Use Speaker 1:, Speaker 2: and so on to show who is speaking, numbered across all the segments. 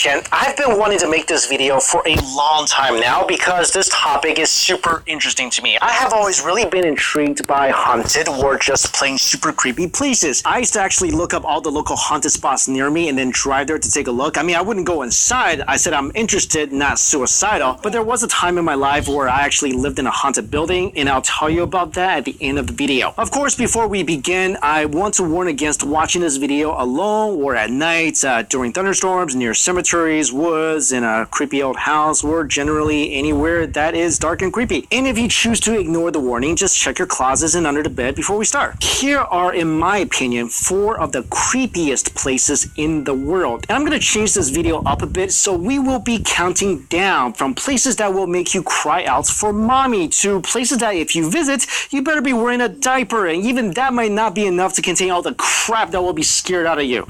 Speaker 1: Ken. I've been wanting to make this video for a long time now because this topic is super interesting to me. I have always really been intrigued by haunted or just plain super creepy places. I used to actually look up all the local haunted spots near me and then drive there to take a look. I mean, I wouldn't go inside. I said I'm interested, not suicidal. But there was a time in my life where I actually lived in a haunted building, and I'll tell you about that at the end of the video. Of course, before we begin, I want to warn against watching this video alone or at night, during thunderstorms, near cemeteries, woods, in a creepy old house, or generally anywhere that is dark and creepy. And if you choose to ignore the warning, just check your closets and under the bed before we start. Here are, in my opinion, 4 of the creepiest places in the world. And I'm going to change this video up a bit, so we will be counting down from places that will make you cry out for mommy to places that if you visit, you better be wearing a diaper, and even that might not be enough to contain all the crap that will be scared out of you.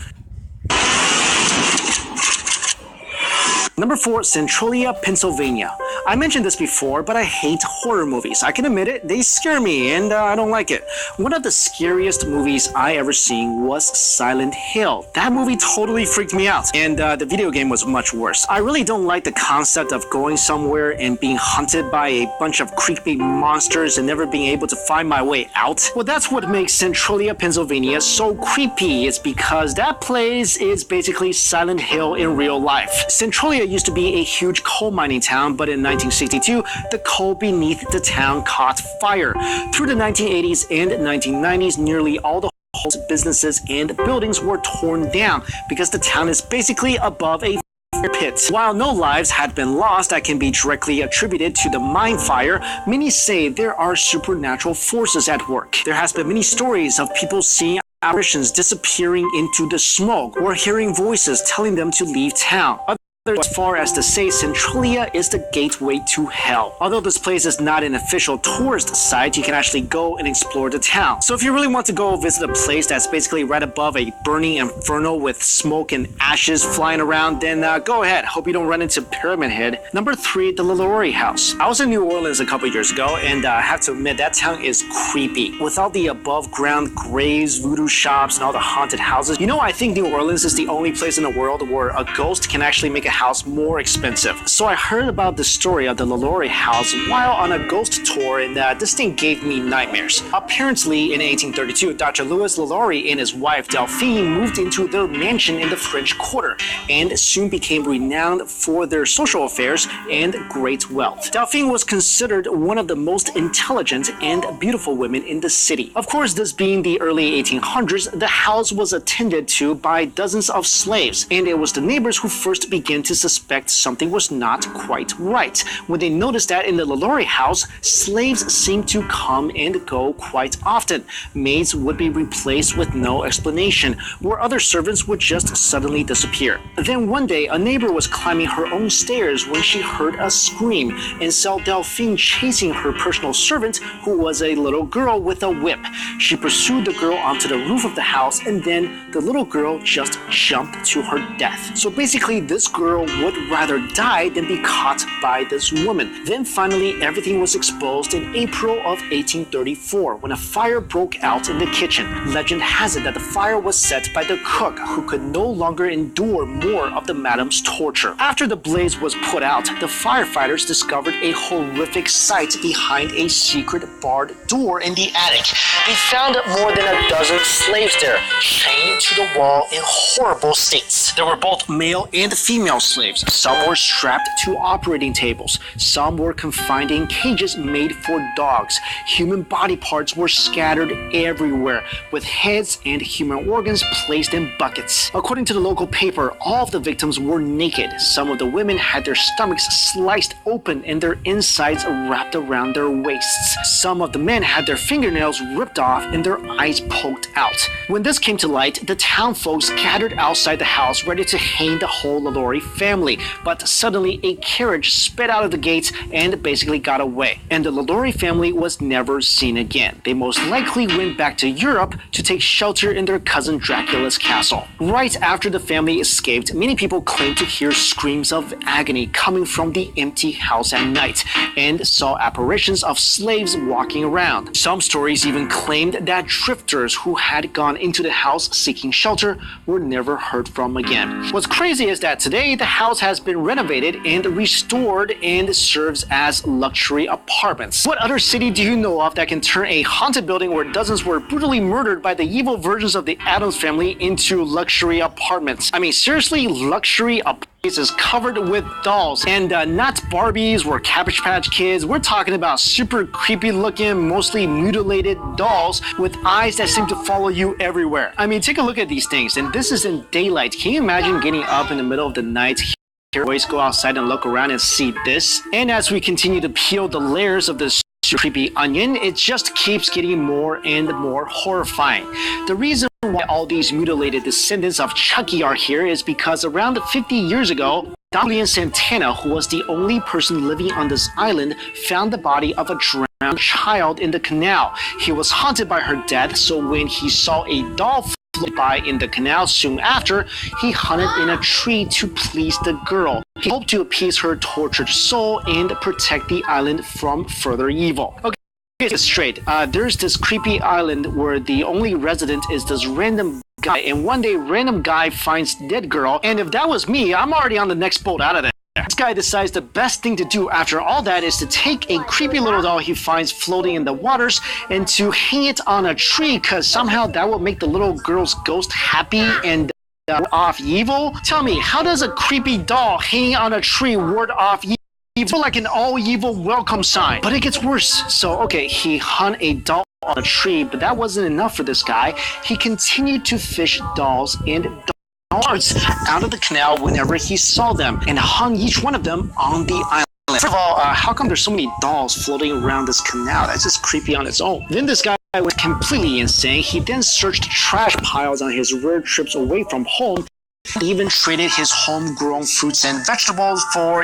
Speaker 1: Number 4, Centralia, Pennsylvania. I mentioned this before, but I hate horror movies. I can admit it, they scare me, and I don't like it. One of the scariest movies I ever seen was Silent Hill. That movie totally freaked me out, and the video game was much worse. I really don't like the concept of going somewhere and being hunted by a bunch of creepy monsters and never being able to find my way out. Well, that's what makes Centralia, Pennsylvania so creepy. It's because that place is basically Silent Hill in real life. Centralia used to be a huge coal mining town, but in 1962, the coal beneath the town caught fire. Through the 1980s and 1990s, nearly all the businesses and buildings were torn down because the town is basically above a fire pit. While no lives had been lost that can be directly attributed to the mine fire, many say there are supernatural forces at work. There has been many stories of people seeing apparitions disappearing into the smoke or hearing voices telling them to leave town. As far as to say Centralia is the gateway to hell. Although this place is not an official tourist site, you can actually go and explore the town. So if you really want to go visit a place that's basically right above a burning inferno with smoke and ashes flying around, then go ahead. Hope you don't run into Pyramid Head. Number 3, the LaLaurie House. I was in New Orleans a couple years ago, and I have to admit that town is creepy. With all the above ground graves, voodoo shops, and all the haunted houses, you know, I think New Orleans is the only place in the world where a ghost can actually make a house more expensive. So I heard about the story of the LaLaurie house while on a ghost tour, and this thing gave me nightmares. Apparently, in 1832, Dr. Louis LaLaurie and his wife Delphine moved into their mansion in the French Quarter and soon became renowned for their social affairs and great wealth. Delphine was considered one of the most intelligent and beautiful women in the city. Of course, this being the early 1800s, the house was attended to by dozens of slaves, and it was the neighbors who first began to suspect something was not quite right when they noticed that in the LaLaurie house, slaves seemed to come and go quite often. Maids would be replaced with no explanation, or other servants would just suddenly disappear. Then one day, a neighbor was climbing her own stairs when she heard a scream and saw Delphine chasing her personal servant, who was a little girl with a whip. She pursued the girl onto the roof of the house, and then the little girl just jumped to her death. So basically, this girl would rather die than be caught by this woman. Then finally, everything was exposed in April of 1834 when a fire broke out in the kitchen. Legend has it that the fire was set by the cook, who could no longer endure more of the madam's torture. After the blaze was put out, the firefighters discovered a horrific sight behind a secret barred door in the attic. They found more than a dozen slaves there, chained to the wall in horrible states. There were both male and female slaves. Some were strapped to operating tables. Some were confined in cages made for dogs. Human body parts were scattered everywhere, with heads and human organs placed in buckets. According to the local paper, all of the victims were naked. Some of the women had their stomachs sliced open and their insides wrapped around their waists. Some of the men had their fingernails ripped off and their eyes poked out. When this came to light, the town folks gathered outside the house ready to hang the whole LaLaurie family, but suddenly a carriage sped out of the gates and basically got away, and the LaLaurie family was never seen again. They most likely went back to Europe to take shelter in their cousin Dracula's castle. Right after the family escaped, many people claimed to hear screams of agony coming from the empty house at night and saw apparitions of slaves walking around. Some stories even claimed that drifters who had gone into the house seeking shelter were never heard from again. What's crazy is that today Currently, the house has been renovated and restored and serves as luxury apartments. What other city do you know of that can turn a haunted building where dozens were brutally murdered by the evil versions of the Addams family into luxury apartments? I mean, seriously, luxury apartments is covered with dolls, and not Barbies or Cabbage Patch Kids. We're talking about super creepy looking, mostly mutilated dolls with eyes that seem to follow you everywhere. I mean, take a look at these things, and this is in daylight. Can you imagine getting up in the middle of the night, hear boys go outside and look around and see this? And as we continue to peel the layers of this creepy onion, it just keeps getting more and more horrifying. The reason why all these mutilated descendants of Chucky are here is because around 50 years ago, Julian Santana, who was the only person living on this island, found the body of a drowned child in the canal. He was haunted by her death, so when he saw a doll float by in the canal soon after, he hunted in a tree to please the girl. He hoped to appease her tortured soul and protect the island from further evil. Okay, get this straight. There's this creepy island where the only resident is this random guy, and one day random guy finds dead girl, and if that was me, I'm already on the next boat out of there. This guy decides the best thing to do after all that is to take a creepy little doll he finds floating in the waters and to hang it on a tree, because somehow that will make the little girl's ghost happy and off evil. Tell me, how does a creepy doll hanging on a tree ward off evil? Like an all evil welcome sign? But it gets worse. So okay, he hung a doll on a tree, but that wasn't enough for this guy. He continued to fish dolls and dolls out of the canal whenever he saw them and hung each one of them on the island. First of all, how come there's so many dolls floating around this canal? That's just creepy on its own. Then this guy went completely insane. He then searched trash piles on his road trips away from home. He even traded his homegrown fruits and vegetables for,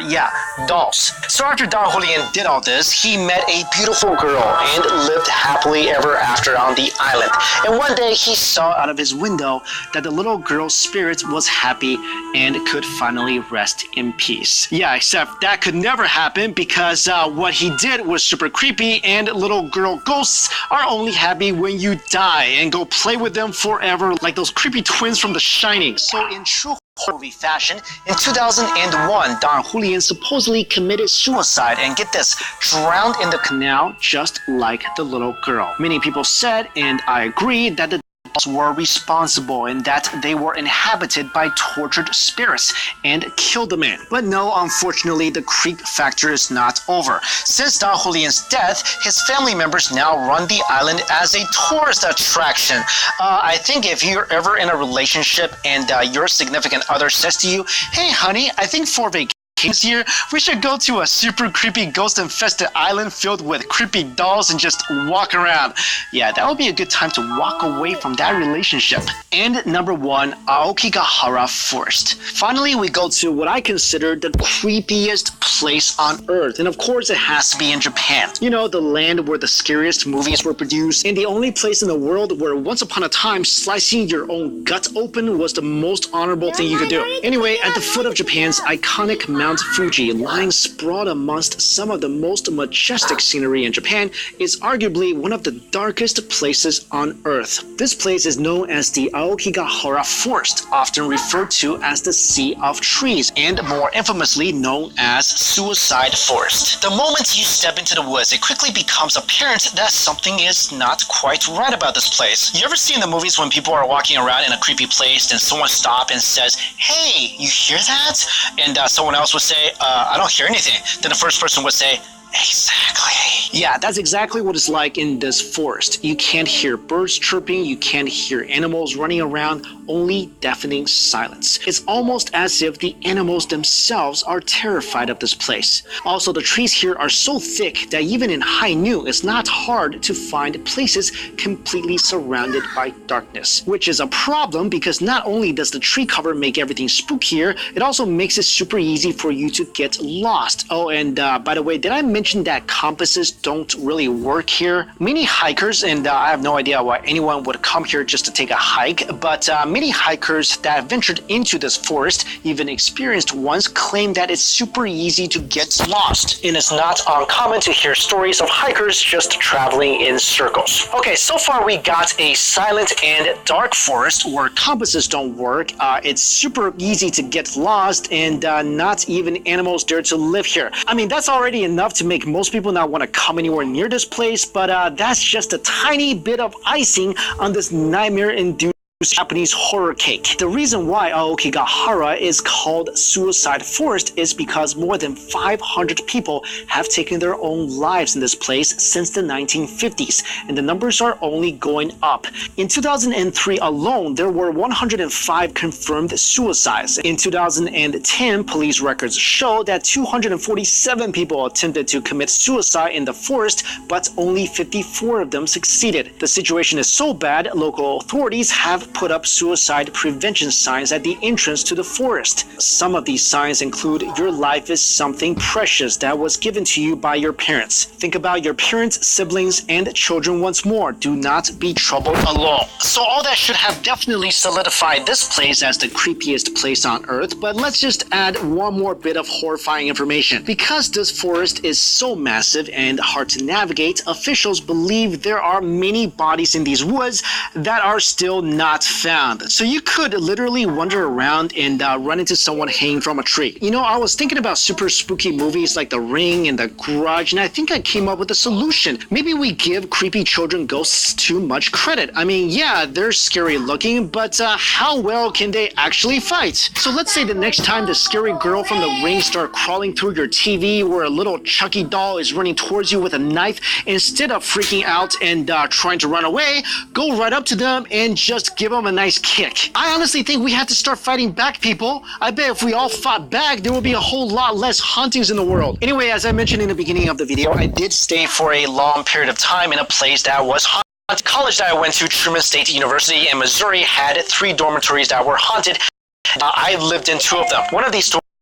Speaker 1: dolls. So after Don Julian did all this, he met a beautiful girl and lived happily ever after on the island. And one day he saw out of his window that the little girl's spirit was happy and could finally rest in peace. Yeah, except that could never happen because what he did was super creepy, and little girl ghosts are only happy when you die and go play with them forever like those creepy twins from The Shining. So in true horror movie fashion, in 2001, Don Julian supposedly committed suicide and, get this, drowned in the canal just like the little girl. Many people said, and I agree, that the dolls were responsible and that they were inhabited by tortured spirits and killed the man. But no, unfortunately, the creep factor is not over. Since Don Julian's death, his family members now run the island as a tourist attraction. I think if you're ever in a relationship and your significant other says to you, "Hey honey, I think for vacation this year, we should go to a super creepy ghost-infested island filled with creepy dolls and just walk around." Yeah, that would be a good time to walk away from that relationship. And number 1, Aokigahara Forest. Finally, we go to what I consider the creepiest place on Earth. And of course, it has to be in Japan. You know, the land where the scariest movies were produced, and the only place in the world where once upon a time slicing your own gut open was the most honorable thing you could do. Anyway, at the foot of Japan's iconic Mount Fuji, lying sprawled amongst some of the most majestic scenery in Japan, is arguably one of the darkest places on Earth. This place is known as the Aokigahara Forest, often referred to as the Sea of Trees, and more infamously known as Suicide Forest. The moment you step into the woods, it quickly becomes apparent that something is not quite right about this place. You ever see in the movies when people are walking around in a creepy place and someone stops and says, "Hey, you hear that?" And someone else would say, "I don't hear anything." Then the first person would say, "Exactly." Yeah, that's exactly what it's like in this forest. You can't hear birds chirping, you can't hear animals running around, only deafening silence. It's almost as if the animals themselves are terrified of this place. Also, the trees here are so thick that even in high noon, it's not hard to find places completely surrounded by darkness, which is a problem because not only does the tree cover make everything spookier, it also makes it super easy for you to get lost. Oh, and by the way, did I mention mentioned that compasses don't really work here. Many hikers, and I have no idea why anyone would come here just to take a hike, but many hikers that ventured into this forest, even experienced ones, claim that it's super easy to get lost. And it's not uncommon to hear stories of hikers just traveling in circles. Okay, so far we got a silent and dark forest where compasses don't work. It's super easy to get lost, and not even animals dare to live here. I mean, that's already enough to make most people not want to come anywhere near this place, but that's just a tiny bit of icing on this nightmare-inducing Japanese horror cake. The reason why Aokigahara is called Suicide Forest is because more than 500 people have taken their own lives in this place since the 1950s, and the numbers are only going up. In 2003 alone, there were 105 confirmed suicides. In 2010, police records show that 247 people attempted to commit suicide in the forest, but only 54 of them succeeded. The situation is so bad, local authorities have put up suicide prevention signs at the entrance to the forest. Some of these signs include "Your life is something precious that was given to you by your parents. Think about your parents, siblings, and children once more. Do not be troubled alone." So all that should have definitely solidified this place as the creepiest place on earth, but let's just add one more bit of horrifying information. Because this forest is so massive and hard to navigate, officials believe there are many bodies in these woods that are still not found. So you could literally wander around and run into someone hanging from a tree. You know, I was thinking about super spooky movies like The Ring and The Grudge, and I think I came up with a solution. Maybe we give creepy children ghosts too much credit. I mean, yeah, they're scary looking, but how well can they actually fight? So let's say the next time the scary girl from The Ring starts crawling through your TV, or a little Chucky doll is running towards you with a knife, instead of freaking out and trying to run away, go right up to them and just give them a nice kick. I honestly think we have to start fighting back, people. I bet if we all fought back, there would be a whole lot less hauntings in the world. Anyway, as I mentioned in the beginning of the video, I did stay for a long period of time in a place that was haunted. The college that I went to, Truman State University in Missouri, had 3 dormitories that were haunted. I lived in 2 of them. One of these